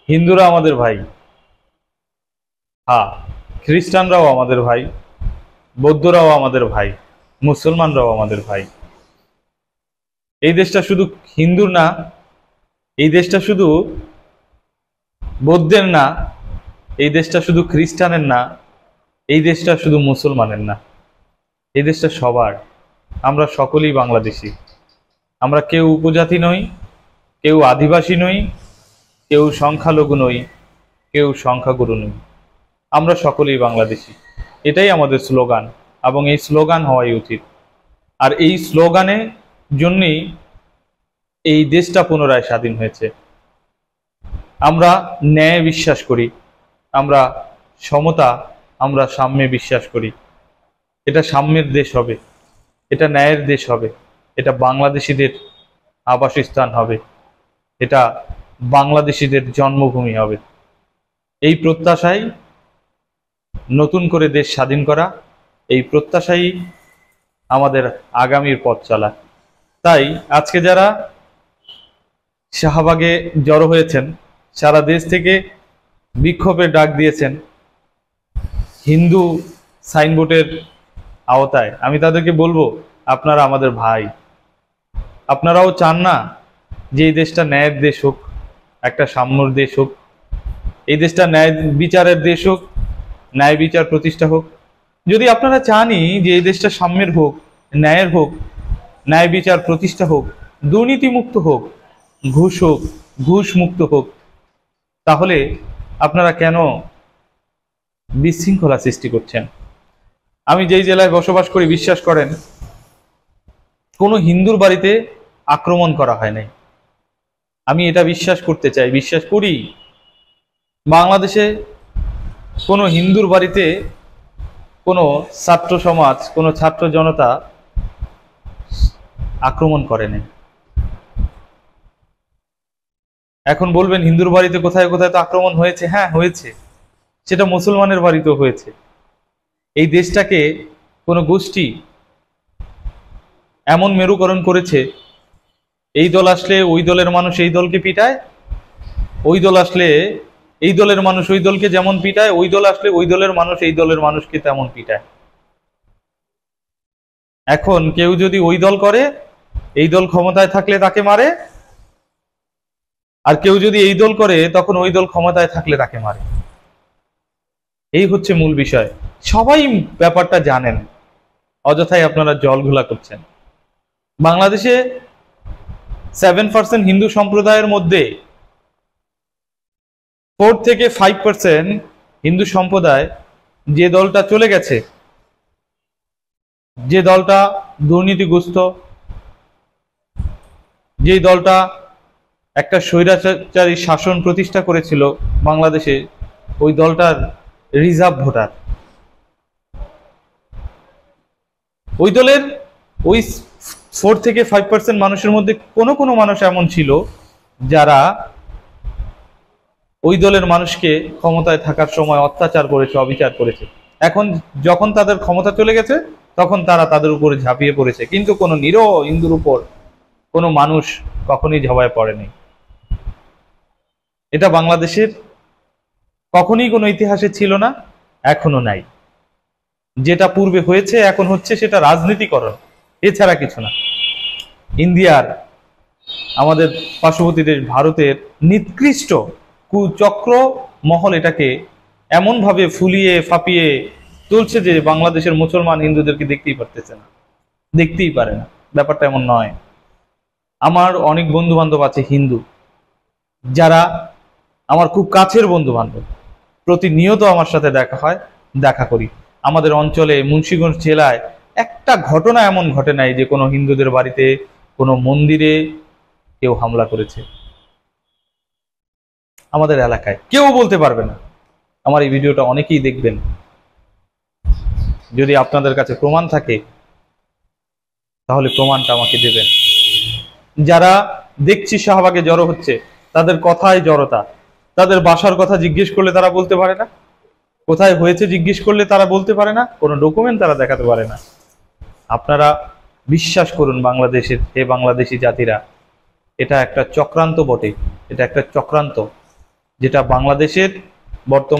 হিন্দুরা আমাদের ভাই, হ্যাঁ, খ্রিস্টানরাও আমাদের ভাই, বৌদ্ধরাও আমাদের ভাই, মুসলমানরাও আমাদের ভাই। এই দেশটা শুধু হিন্দুর না, এই দেশটা শুধু বৌদ্ধের না, এই দেশটা শুধু খ্রিস্টানের না, এই দেশটা শুধু মুসলমানের না, এই দেশটা সবার। আমরা সকলেই বাংলাদেশি। আমরা কেউ উপজাতি নই, কেউ আদিবাসী নই, কেউ সংখ্যালঘু নই, কেউ সংখ্যাগুরু নই। আমরা সকলেই বাংলাদেশি। এটাই আমাদের স্লোগান, এবং এই স্লোগান হওয়াই উচিত। আর এই স্লোগানের জন্যই এই দেশটা পুনরায় স্বাধীন হয়েছে। আমরা ন্যায় বিশ্বাস করি, আমরা সমতা, আমরা সাম্যে বিশ্বাস করি। এটা সাম্যের দেশ হবে, এটা ন্যায়ের দেশ হবে, এটা বাংলাদেশিদের আবাসস্থান হবে, এটা বাংলাদেশিদের জন্মভূমি হবে। এই প্রত্যাশাই নতুন করে দেশ স্বাধীন করা, এই প্রত্যাশাই আমাদের আগামীর পথ চলা। তাই আজকে যারা শাহবাগে জড়ো হয়েছেন, সারা দেশ থেকে বিক্ষোভের ডাক দিয়েছেন হিন্দু সাইনবোর্ডের আওতায়, আমি তাদেরকে বলবো, আপনারা আমাদের ভাই। আপনারাও চান না যে এই দেশটা ন্যায়ের দেশ হোক, একটা সাম্যর দেশ হোক, এই দেশটা ন্যায় বিচারের দেশ হোক, ন্যায় বিচার প্রতিষ্ঠা হোক। যদি আপনারা চানই যে এই দেশটা সাম্যের হোক, ন্যায়ের হোক, ন্যায় বিচার প্রতিষ্ঠা হোক, দুর্নীতিমুক্ত হোক, ঘুষ মুক্ত হোক, তাহলে আপনারা কেন বিশৃঙ্খলা সৃষ্টি করছেন? আমি যেই জেলায় বসবাস করি, বিশ্বাস করেন, কোনো হিন্দুর বাড়িতে আক্রমণ করা হয় নাই। আমি এটা বিশ্বাস করতে চাই, বিশ্বাস করি। বাংলাদেশে কোনো হিন্দুর বাড়িতে কোনো ছাত্র সমাজ, কোনো ছাত্র জনতা আক্রমণ করেনি। এখন বলবেন হিন্দুর বাড়িতে কোথায় কোথায় তো আক্রমণ হয়েছে। হ্যাঁ, হয়েছে, সেটা মুসলমানের বাড়িতেও হয়েছে। এই দেশটাকে কোনো গোষ্ঠী এমন মেরুকরণ করেছে, এই দল আসলে ওই দলের মানুষ এই দলকে পিটায়, ওই দল আসলে এই দলের মানুষ ওই দলকে যেমন পিটায়, ওই দল আসলে ওই দলের মানুষ এই দলের মানুষকে তেমন পিটায়। এখন কেউ যদি ওই দল করে, এই দল ক্ষমতায় থাকলে তাকে মারে, আর কেউ যদি এই দল করে, তখন ওই দল ক্ষমতায় থাকলে তাকে মারে। এই হচ্ছে মূল বিষয়। সবাই ব্যাপারটা জানেন, অযথাই আপনারা জল ঘোলা করছেন। বাংলাদেশে 7% হিন্দু সম্প্রদায়ের মধ্যে 4 থেকে 5% হিন্দু সম্প্রদায় যে দলটা চলে গেছে, যে দলটা দুর্নীতিগ্রস্ত, যে দলটা একটা স্বৈরাচারী শাসন প্রতিষ্ঠা করেছিল বাংলাদেশে, ওই দলটার রিজার্ভ ভোটার। ওই দলের ওই 4 থেকে 5% মানুষের মধ্যে কোনো কোনো মানুষ এমন ছিল যারা ওই দলের মানুষকে ক্ষমতায় থাকার সময় অত্যাচার করেছে, অবিচার করেছে। এখন যখন তাদের ক্ষমতা চলে গেছে, তখন তারা তাদের উপরে ঝাঁপিয়ে পড়েছে, কিন্তু কোনো নিরীহ হিন্দুর উপর কোনো মানুষ কখনোই ঝাঁপায় পড়েনি। এটা বাংলাদেশের কখনোই কোনো ইতিহাসে ছিল না, এখনো নাই। যেটা পূর্বে হয়েছে, এখন হচ্ছে, সেটা রাজনীতিকরণ, এছাড়া কিছু না। ইন্ডিয়ার, আমাদের পার্শ্ববর্তী দেশ ভারতের নিকৃষ্ট কুচক্র মহল এটাকে এমনভাবে ফুলিয়ে ফাঁপিয়ে তুলছে যে বাংলাদেশের মুসলমান হিন্দুদেরকে দেখতেই পারতেছে না, দেখতেই পারে না। ব্যাপারটা এমন নয়। আমার অনেক বন্ধু বান্ধব আছে হিন্দু, যারা আমার খুব কাছের বন্ধু বান্ধব, প্রতিনিয়ত আমার সাথে দেখা হয়, দেখা করি। আমাদের অঞ্চলে মুন্সিগঞ্জ জেলায় একটা ঘটনা এমন ঘটে নাই যে কোনো হিন্দুদের বাড়িতে, কোনো মন্দিরে কেউ হামলা করেছে। আমাদের এলাকায় কেউ বলতে পারবে না। আমার এই ভিডিওটা অনেকেই দেখবেন, যদি আপনাদের কাছে প্রমাণ থাকে তাহলে প্রমাণটা আমাকে দেবেন। যারা দেখছি শাহবাগে জড়ো হচ্ছে, তাদের কথায় জড়তা, তাদের বাসার কথা জিজ্ঞেস করলে তারা বলতে পারে না, কোথায় হয়েছে জিজ্ঞেস করলে তারা বলতে পারে না, কোনো ডকুমেন্ট তারা দেখাতে পারে না। আপনারা বিশ্বাস করুন বাংলাদেশের, বাংলাদেশি জাতিরা, এটা একটা চক্রান্ত বটে, এটা একটা চক্রান্ত। যেটা বাংলাদেশের বর্তমান